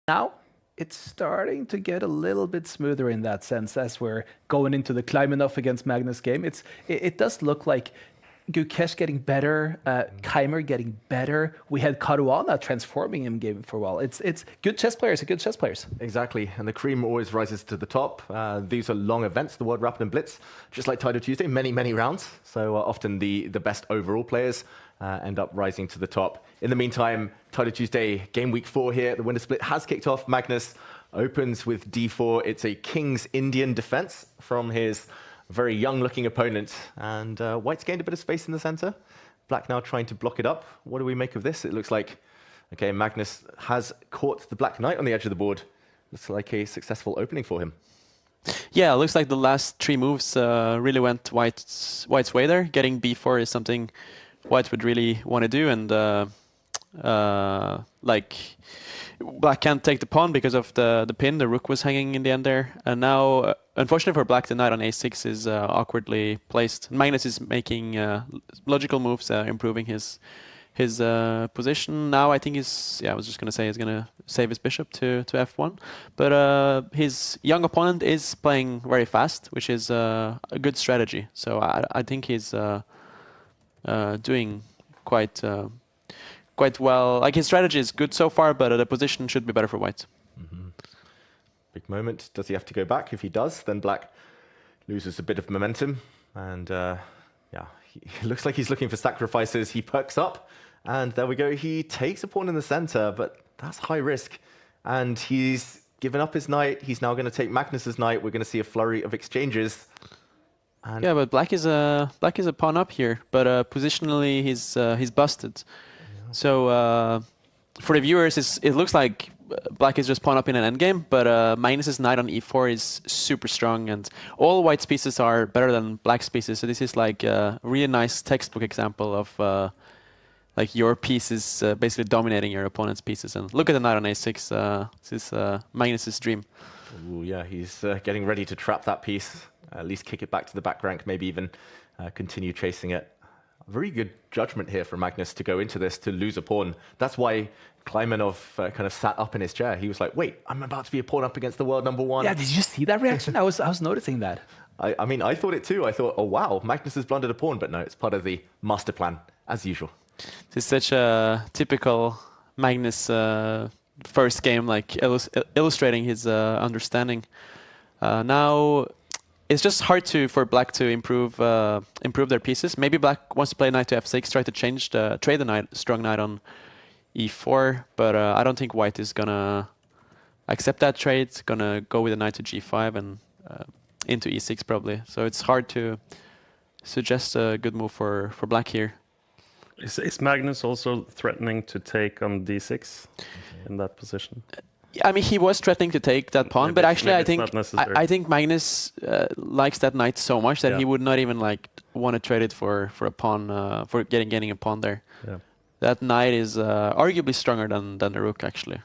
Now it's starting to get a little bit smoother in that sense as we're going into the Kleimenov against Magnus game. It does look like Gukesh getting better, Keimer getting better. We had Caruana transforming him game for a while. It's good chess players, good chess players. Exactly, and the cream always rises to the top. These are long events, the World Rapid and Blitz, just like Title Tuesday, many rounds. So often the best overall players end up rising to the top. In the meantime, Title Tuesday game week 4 here. The winner split has kicked off. Magnus opens with d4. It's a King's Indian defense from his very young-looking opponent, and White's gained a bit of space in the center. Black now trying to block it up. What do we make of this? It looks like, okay, Magnus has caught the Black Knight on the edge of the board. Looks like a successful opening for him. Yeah, it looks like the last 3 moves really went White's way there. Getting b4 is something White would really want to do, and like Black can't take the pawn because of the pin. The rook was hanging in the end there, and now unfortunately for Black, the knight on a6 is awkwardly placed. Magnus is making logical moves, improving his position. Now I think I was just going to say he's going to save his bishop to f1, but his young opponent is playing very fast, which is a good strategy. So I think he's doing quite well. Like, his strategy is good so far, but the position should be better for White. Big moment. Does he have to go back? If he does, then Black loses a bit of momentum. And yeah, he looks like he's looking for sacrifices. He perks up, and there we go. He takes a pawn in the center, but that's high risk. And he's given up his knight. He's now going to take Magnus's knight. We're going to see a flurry of exchanges. And yeah, but Black is a pawn up here, but positionally he's busted. Yeah. So for the viewers, it looks like Black is just pawn up in an endgame, but Magnus's knight on e4 is super strong, and all White's pieces are better than Black's pieces. So this is like a really nice textbook example of like your pieces basically dominating your opponent's pieces. And look at the knight on a6. This is Magnus's dream. Ooh, yeah, he's getting ready to trap that piece. At least kick it back to the back rank, maybe even continue chasing it. A very good judgment here from Magnus to go into this, to lose a pawn. That's why Kleimenov kind of sat up in his chair. He was like, wait, I'm about to be a pawn up against the world #1. Yeah, did you see that reaction? I was noticing that. I mean, I thought it too. I thought, oh wow, Magnus has blundered a pawn, but no, it's part of the master plan, as usual. This is such a typical Magnus first game, like illustrating his understanding. Now, it's just hard for Black to improve their pieces. Maybe Black wants to play knight to f6, try to trade the strong knight on e4, but I don't think White is gonna accept that trade. It's gonna go with a knight to g5 and into e6 probably. So it's hard to suggest a good move for Black here. Is Magnus also threatening to take on d6 in that position? I mean, he was threatening to take that pawn, but actually I think Magnus likes that knight so much that he would not even like want to trade it for a pawn, for getting a pawn there. Yeah. That knight is arguably stronger than the rook, actually.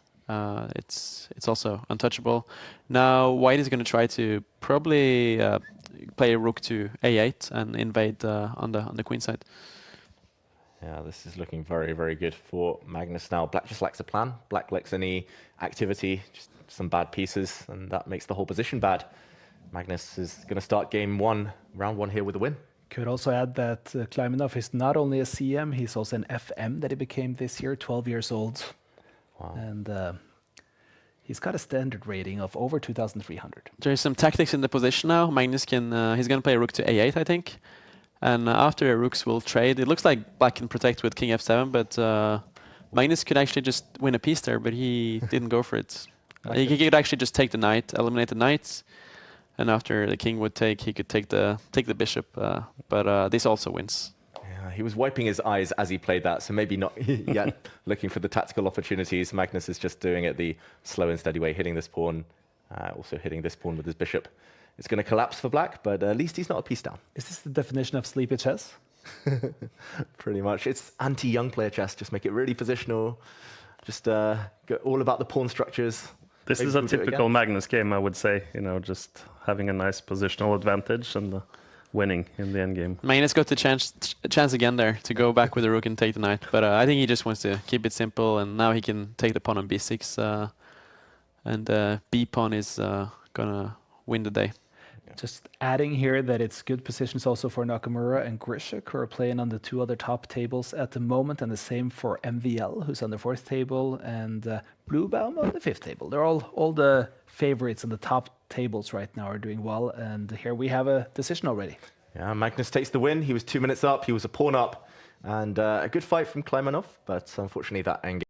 It's also untouchable. Now White is going to try to probably play a rook to a8 and invade on the queen side. Yeah, this is looking very good for Magnus now. Black just lacks a plan. Black lacks any activity, just some bad pieces, and that makes the whole position bad. Magnus is going to start game 1, round 1 here with a win. Could also add that Kleimenov is not only a CM, he's also an FM that he became this year, 12 years old. Wow. And he's got a standard rating of over 2,300. There's some tactics in the position now. Magnus he's going to play a rook to a8, I think. And after rooks will trade, it looks like Black can protect with king f7, but Magnus could actually just win a piece there, but he didn't go for it. He could actually just take the knight, eliminate the knight, and after the king would take, he could take the bishop. But this also wins. Yeah, he was wiping his eyes as he played that, so maybe not yet looking for the tactical opportunities. Magnus is just doing it the slow and steady way, hitting this pawn, also hitting this pawn with his bishop. It's going to collapse for Black, but at least he's not a piece down. Is this the definition of sleepy chess? Pretty much. It's anti-young player chess. Just make it really positional. Just go all about the pawn structures. This is a typical Magnus game, I would say. You know, just having a nice positional advantage and winning in the end game. Magnus got the chance again there to go back with the rook and take the knight, but I think he just wants to keep it simple, and now he can take the pawn on b6. and B pawn is gonna win the day. Just adding here that it's good positions also for Nakamura and Grishuk, who are playing on the 2 other top tables at the moment, and the same for MVL, who's on the 4th table, and Bluebaum on the 5th table. They're all the favorites on the top tables right now are doing well, and here we have a decision already. Yeah, Magnus takes the win. He was 2 minutes up. He was a pawn up, and a good fight from Kleimenov, but unfortunately that endgame